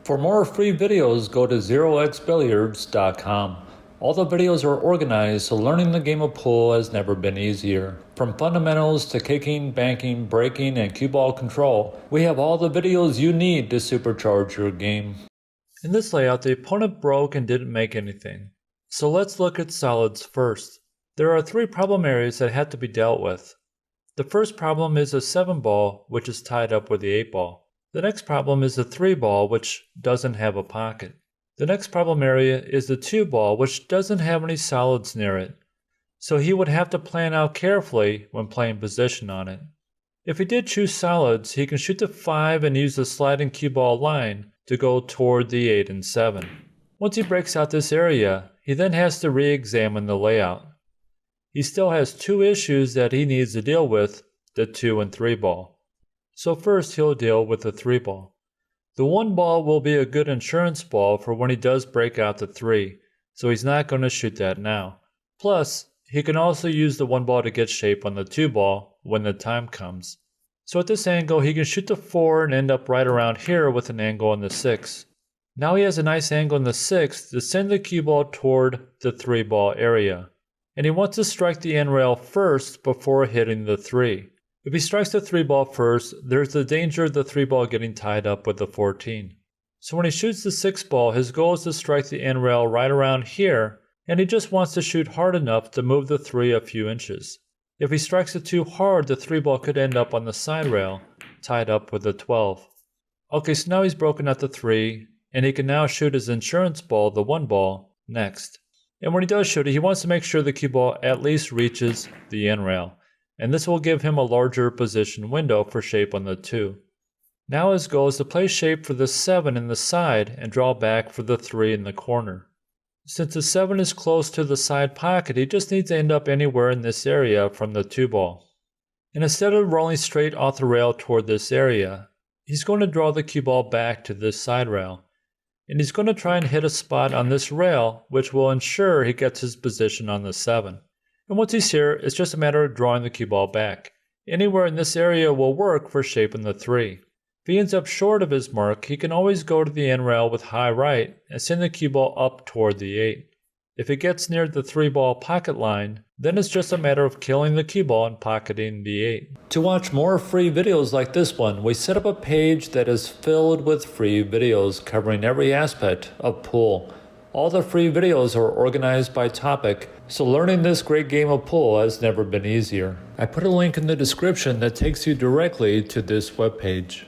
For more free videos, go to zeroxbilliards.com. All the videos are organized so learning the game of pool has never been easier. From fundamentals to kicking, banking, breaking, and cue ball control, we have all the videos you need to supercharge your game. In this layout, the opponent broke and didn't make anything. So let's look at solids first. There are 3 problem areas that have to be dealt with. The first problem is a 7 ball, which is tied up with the 8 ball. The next problem is the 3 ball, which doesn't have a pocket. The next problem area is the 2 ball, which doesn't have any solids near it. So he would have to plan out carefully when playing position on it. If he did choose solids, he can shoot the 5 and use the sliding cue ball line to go toward the 8 and 7. Once he breaks out this area, he then has to re-examine the layout. He still has 2 issues that he needs to deal with, the 2 and 3 ball. So first he'll deal with the 3 ball. The 1 ball will be a good insurance ball for when he does break out the 3, so he's not going to shoot that now. Plus, he can also use the 1 ball to get shape on the 2 ball when the time comes. So at this angle he can shoot the 4 and end up right around here with an angle on the 6. Now he has a nice angle in the 6 to send the cue ball toward the 3 ball area. And he wants to strike the end rail first before hitting the 3. If he strikes the 3 ball first, there's the danger of the 3 ball getting tied up with the 14. So when he shoots the 6 ball, his goal is to strike the end rail right around here, and he just wants to shoot hard enough to move the 3 a few inches. If he strikes it too hard, the 3 ball could end up on the side rail, tied up with the 12. Okay, so now he's broken out the 3, and he can now shoot his insurance ball, the 1 ball, next. And when he does shoot it, he wants to make sure the cue ball at least reaches the end rail, and this will give him a larger position window for shape on the 2. Now his goal is to play shape for the 7 in the side and draw back for the 3 in the corner. Since the 7 is close to the side pocket, he just needs to end up anywhere in this area from the 2 ball. And instead of rolling straight off the rail toward this area, he's going to draw the cue ball back to this side rail. And he's going to try and hit a spot on this rail, which will ensure he gets his position on the 7. And once he's here, it's just a matter of drawing the cue ball back. Anywhere in this area will work for shaping the 3. If he ends up short of his mark, he can always go to the end rail with high right and send the cue ball up toward the 8. If it gets near the 3 ball pocket line, then it's just a matter of killing the cue ball and pocketing the 8. To watch more free videos like this one, we set up a page that is filled with free videos covering every aspect of pool. All the free videos are organized by topic, so learning this great game of pool has never been easier. I put a link in the description that takes you directly to this webpage.